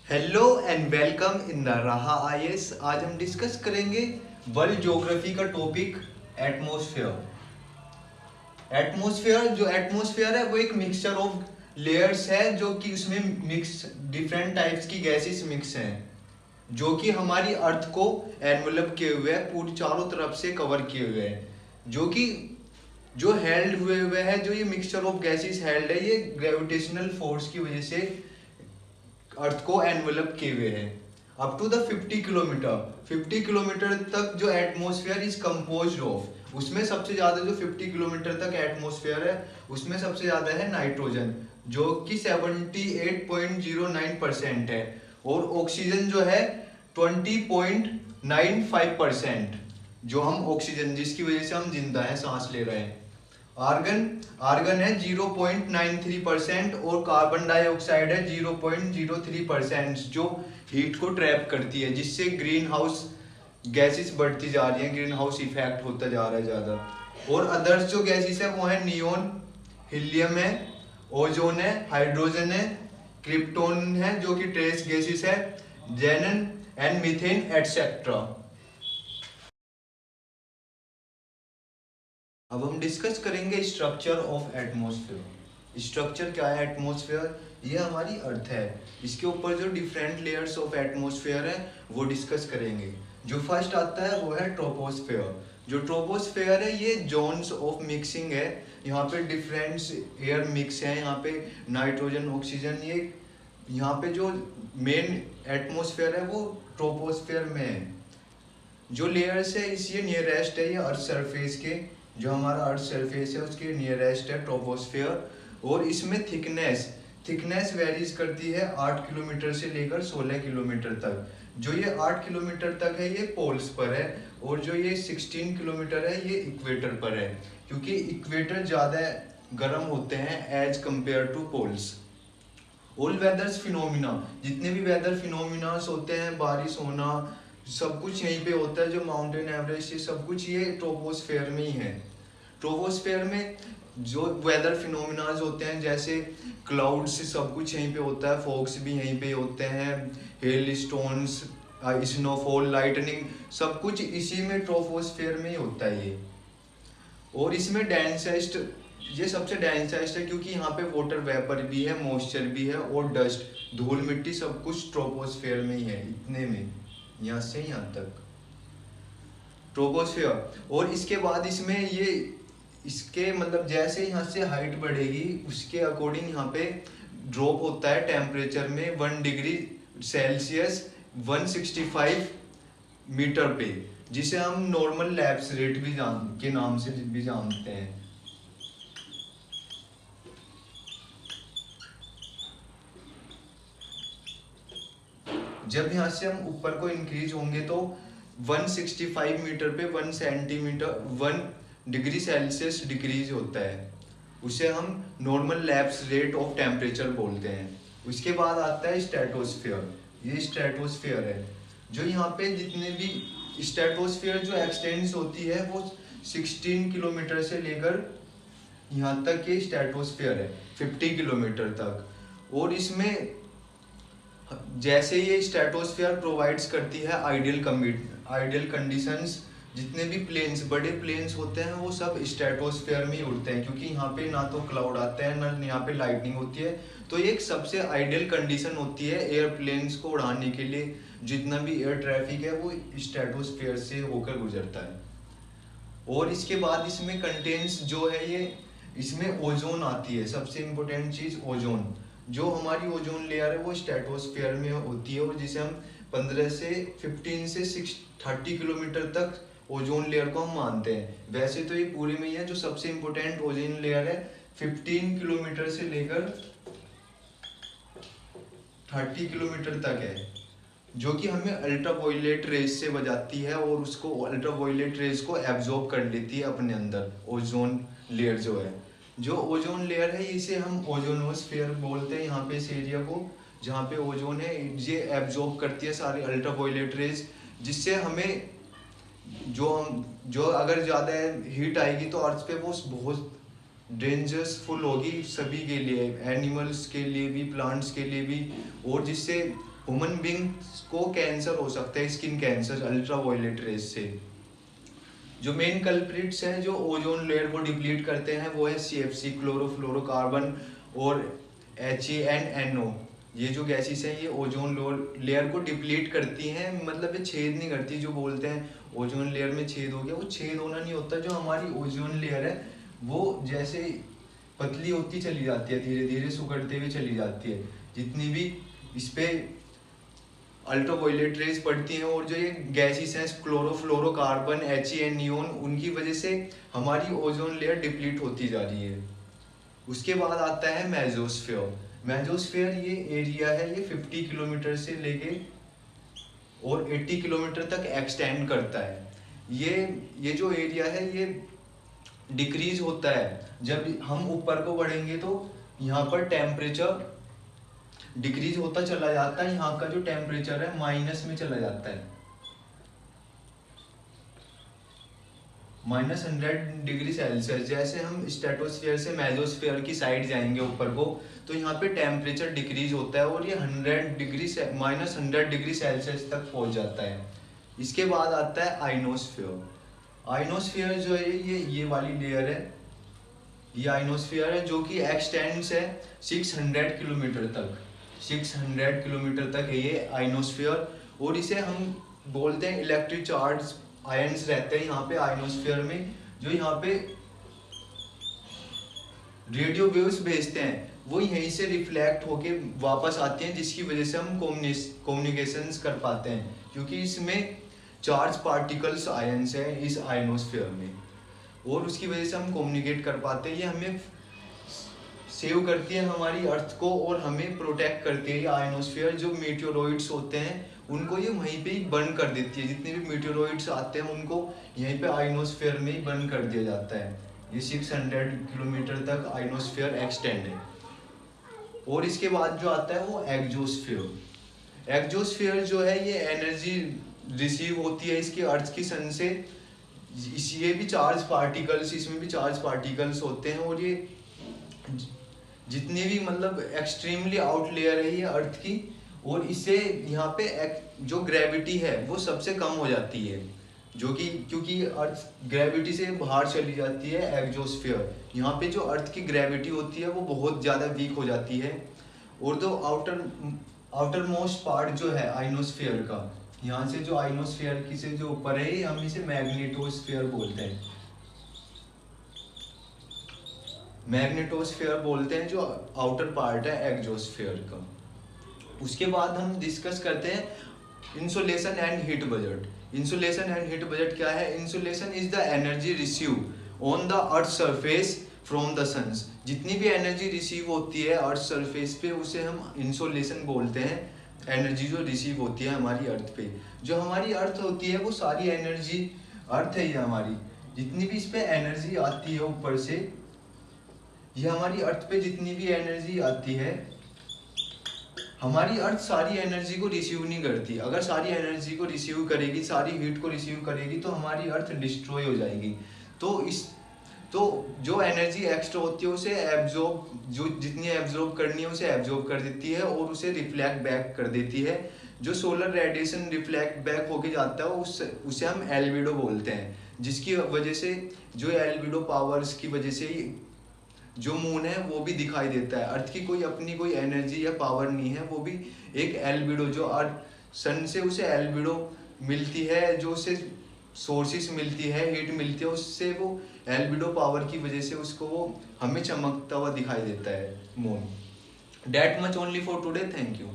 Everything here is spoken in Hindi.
Hello and welcome in the राहा आईएएस। आज हम डिस्कस करेंगे वर्ल्ड ज्योग्राफी का टॉपिक एटमॉस्फेयर। एटमॉस्फेयर जो एटमॉस्फेयर है वो एक मिक्सचर ऑफ लेयर्स है, जो कि उसमें मिक्स डिफरेंट टाइप्स की गैसेस मिक्स हैं, जो कि हमारी अर्थ को एनवलप किए हुए है, पूरी चारों तरफ से कवर किए हुए हैं। जो कि जो हेल्ड हुए है, जो ये मिक्सचर ऑफ गैसेस हेल्ड है, ये ग्रेविटेशनल फोर्स की वजह से अर्थ को एनवलप किए हुए हैं। अप टू द 50 किलोमीटर तक जो एटमॉस्फेयर इज कंपोज्ड ऑफ, उसमें सबसे ज्यादा जो 50 किलोमीटर तक एटमॉस्फेयर है उसमें सबसे ज्यादा है नाइट्रोजन, जो कि 78.09% है, और ऑक्सीजन जो है 20.95%, जो हम ऑक्सीजन जिसकी वजह से हम जिंदा हैं, सांस ले रहे हैं। आर्गन आर्गन है 0.93% और कार्बन डाइऑक्साइड है 0.03%, जो हीट को ट्रैप करती है, जिससे ग्रीन हाउस गैसेस बढ़ती जा रही है, ग्रीन हाउस इफेक्ट होता जा रहा है ज़्यादा। और अदर्स जो गैसेस है वो है नियोन, हीलियम है, ओजोन है, हाइड्रोजन है, क्रिप्टोन है जो कि ट्रेस गैसेस है, जेनन एंड मीथेन एटसेट्रा। अब हम डिस्कस करेंगे स्ट्रक्चर ऑफ एटमॉस्फेयर। स्ट्रक्चर क्या है एटमॉस्फेयर? ये हमारी अर्थ है, इसके ऊपर जो डिफरेंट लेयर्स ऑफ एटमॉस्फेयर है वो डिस्कस करेंगे। जो फर्स्ट आता है वो है ट्रोपोस्फेयर। जो ट्रोपोस्फेयर है ये जोन्स ऑफ मिक्सिंग है, यहाँ पे डिफरेंट एयर मिक्स है, यहाँ पे नाइट्रोजन ऑक्सीजन, ये यहाँ पे जो मेन एटमॉस्फेयर है वो ट्रोपोस्फेयर में है। जो लेयर्स है इस ये नियरेस्ट है, ये अर्थ सरफेस के, जो हमारा अर्थ सरफेस है उसके नियरेस्ट है ट्रोपोस्फेयर। और इसमें थिकनेस वेरीज करती है 8 किलोमीटर से लेकर 16 किलोमीटर तक। जो ये 8 किलोमीटर तक है ये पोल्स पर है, और जो ये 16 किलोमीटर है ये इक्वेटर पर है, क्योंकि इक्वेटर ज़्यादा गर्म होते हैं as compare to poles. All weathers phenomena, जितने भी वेदर फिनोमिनास होते हैं, बारिश होना, सब कुछ यहीं पे होता है। जो माउंटेन एवरेस्ट ये सब कुछ ये ट्रोपोस्फेयर में ही है। ट्रोपोस्फेयर में जो वेदर फिनोमिनाज होते हैं जैसे क्लाउड्स, सब कुछ यहीं पे होता है, फॉग्स भी यहीं पे होते हैं, हेल स्टोन्स, स्नोफॉल, लाइटनिंग, सब कुछ इसी में ट्रोपोस्फेयर में ही होता है ये। और इसमें डेंसेस्ट, ये सबसे डेंसेस्ट है क्योंकि यहाँ पे वाटर वेपर भी है, मॉइस्चर भी है, और डस्ट, धूल मिट्टी, सब कुछ ट्रोपोस्फेयर में ही है, इतने में, यहाँ से यहाँ तक ट्रोपोस्फेयर। और इसके बाद इसमें ये इसके मतलब जैसे यहाँ से हाइट बढ़ेगी उसके अकॉर्डिंग यहाँ पे ड्रॉप होता है टेम्परेचर में 1 डिग्री सेल्सियस 165 मीटर पे, जिसे हम नॉर्मल लैप्स रेट भी के नाम से भी जानते हैं। जब यहाँ से हम ऊपर को इंक्रीज होंगे तो 165 मीटर पे 1 डिग्री सेल्सियस डिक्रीज होता है, उसे हम normal lapse rate of temperature बोलते हैं। उसके बाद आता है स्ट्रेटोस्फेयर। ये स्ट्रेटोस्फेयर है, जो यहाँ पे जितने भी स्ट्रेटोस्फेयर जो एक्सटेंड्स होती है वो 16 किलोमीटर से लेकर यहाँ तक के स्ट्रेटोस्फेयर है, 50 किलोमीटर तक। और इसमें जैसे ये स्ट्रेटोस्फेयर प्रोवाइड्स करती है आइडियल कंडीशंस, जितने भी प्लेन्स, बड़े प्लेन्स होते हैं वो सब स्ट्रेटोस्फेयर में ही उड़ते हैं, क्योंकि यहाँ पे ना तो क्लाउड आते हैं ना यहाँ पे लाइटनिंग होती है। तो ये एक सबसे आइडियल कंडीशन होती है एयरप्लेन्स को उड़ाने के लिए। जितना भी एयर ट्रैफिक है वो स्ट्रेटोस्फेयर से होकर गुजरता है। और इसके बाद इसमें कंटेंट्स जो है ये, इसमें ओजोन आती है, सबसे इम्पोर्टेंट चीज़ ओजोन। जो हमारी ओजोन लेयर है वो स्ट्रेटोस्फेयर में होती है, और जिसे हम 15 से 15 से 30 किलोमीटर तक ओजोन लेयर को हम मानते हैं। वैसे तो ये पूरे में ही है, जो सबसे इम्पोर्टेंट ओजोन लेयर है 15 किलोमीटर से लेकर 30 किलोमीटर तक है, जो कि हमें अल्ट्रावायलेट रेज से बचाती है, और उसको अल्ट्रावायलेट रेज को एब्जॉर्ब कर लेती है अपने अंदर। ओजोन लेयर जो है, जो ओजोन लेयर है इसे हम ओजोनोस्फेयर बोलते हैं। यहाँ पे इस एरिया को जहाँ पे ओजोन है ये एब्जॉर्ब करती है सारे अल्ट्रावायलेट रेज, जिससे हमें जो अगर ज़्यादा हीट आएगी तो अर्थ पे वो बहुत डेंजरसफुल होगी सभी के लिए, एनिमल्स के लिए भी, प्लांट्स के लिए भी, और जिससे ह्यूमन बींग्स को कैंसर हो सकता है, skin cancer, ultra violet rays से। जो मेन कल्प्रिट्स हैं जो ओजोन लेयर को डिप्लीट करते हैं वो है CFC, क्लोरोफ्लोरोकार्बन और HANNO। ये जो गैसेस हैं ये ओजोन लेयर को डिप्लीट करती हैं, मतलब ये छेद नहीं करती। जो बोलते हैं ओजोन लेयर में छेद हो गया, वो छेद होना नहीं होता। जो हमारी ओजोन लेयर है वो जैसे पतली होती चली जाती है, धीरे धीरे सुगड़ते हुए चली जाती है। जितनी भी इस पे अल्ट्रावायलेट रेज पड़ती हैं और जो ये गैसेस हैं क्लोरोफ्लोरोकार्बन, HAN नियोन, उनकी वजह से हमारी ओजोन लेयर डिप्लीट होती जा रही है। उसके बाद आता है मेसोस्फीयर। मेसोस्फीयर ये एरिया है, ये 50 किलोमीटर से लेके और 80 किलोमीटर तक एक्सटेंड करता है। ये जो एरिया है ये डिक्रीज होता है जब हम ऊपर को बढ़ेंगे, तो यहाँ पर टेम्परेचर डिक्रीज होता चला जाता है। यहाँ का जो टेम्परेचर है माइनस में चला जाता है, -100 डिग्री सेल्सियस। जैसे हम स्ट्रेटोस्फीयर से मेसोस्फीयर की साइड जाएंगे ऊपर को, तो यहाँ पे टेम्परेचर डिक्रीज होता है और ये -100 डिग्री सेल्सियस तक पहुँच जाता है। इसके बाद आता है आइनोस्फीयर। आइनोस्फीयर जो है ये वाली लेयर है, ये आइनोस्फीयर है जो कि एक्सटेंड्स है 600 किलोमीटर तक। 600 किलोमीटर तक है ये आइनोस्फीयर। और इसे हम बोलते हैं इलेक्ट्रिक चार्ज आयंस रहते हैं यहाँ पे आइनोस्फीयर में, जो यहाँ पे रेडियो वेव्स भेजते हैं, वो यहीं से रिफ्लेक्ट होके वापस आती हैं, जिसकी वजह से हम कम्युनिकेशंस कर पाते हैं, क्योंकि इसमें चार्ज पार्टिकल्स आयंस है इस आइनोस्फीयर में, और उसकी वजह से हम कम्युनिकेट कर पाते हैं। ये हमें सेव करती है हमारी अर्थ को और हमें प्रोटेक्ट करती है। ये आइनोस्फीयर जो मीटियोरॉइड्स होते हैं उनको ये वहीं पे ही बर्न कर देती है। जितने भी मीटियोरॉइड्स आते हैं उनको यहीं पे आइनोस्फीयर में ही बर्न कर दिया जाता है। ये 600 किलोमीटर तक आइनोस्फीयर एक्सटेंड है। और इसके बाद जो आता है वो एक्सोस्फीयर। एक्सोस्फीयर जो है ये एनर्जी रिसीव होती है इसकी अर्थ की सन से। ये भी चार्ज पार्टिकल्स, इसमें भी चार्ज पार्टिकल्स होते हैं, और ये जितनी भी मतलब एक्सट्रीमली आउट लेयर है ये अर्थ की, और इससे यहाँ पे जो ग्रेविटी है वो सबसे कम हो जाती है, जो कि क्योंकि अर्थ ग्रेविटी से बाहर चली जाती है एक्सोस्फीयर। यहाँ पे जो अर्थ की ग्रेविटी होती है वो बहुत ज़्यादा वीक हो जाती है। और जो आउटर मोस्ट पार्ट जो है आइनोस्फीयर का, यहाँ से जो आइनोस्फीयर की से जो ऊपर है हम इसे मैग्नेटोस्फीयर बोलते हैं। मैग्नेटोस्फीयर बोलते हैं जो आउटर पार्ट है एक्सोस्फीयर का। उसके बाद हम डिस्कस करते हैं insulation and heat budget. Insulation and heat budget क्या है? Insulation is the energy receive on the earth surface from the suns. जितनी भी एनर्जी रिसीव होती है अर्थ सरफेस पे उसे हम इंसुलेशन बोलते हैं। एनर्जी जो रिसीव होती है हमारी अर्थ पे, जो हमारी अर्थ होती है वो सारी एनर्जी, अर्थ है ये हमारी, जितनी भी इस पे एनर्जी आती है ऊपर से, ये हमारी अर्थ पे जितनी भी एनर्जी आती है, हमारी अर्थ सारी एनर्जी को रिसीव नहीं करती। अगर सारी एनर्जी को रिसीव करेगी, सारी हीट को रिसीव करेगी, तो हमारी अर्थ डिस्ट्रॉय हो जाएगी। तो जो एनर्जी एक्स्ट्रा होती है उसे एब्जॉर्ब, जो जितनी एब्जॉर्ब करनी है उसे एब्जॉर्ब कर देती है और उसे रिफ्लेक्ट बैक कर देती है। जो सोलर रेडिएशन रिफ्लेक्ट बैक होके जाता है उसे हम एल्बिडो बोलते हैं, जिसकी वजह से जो एल्बिडो पावर्स की वजह से जो मून है वो भी दिखाई देता है। अर्थ की कोई अपनी कोई एनर्जी या पावर नहीं है, वो भी एक एल्बिडो, जो अर्थ सन से उसे एल्बिडो मिलती है, जो उसे सोर्सेस मिलती है, हीट मिलती है, उससे वो एल्बिडो पावर की वजह से उसको वो हमें चमकता हुआ दिखाई देता है moon. That much only for today, thank you.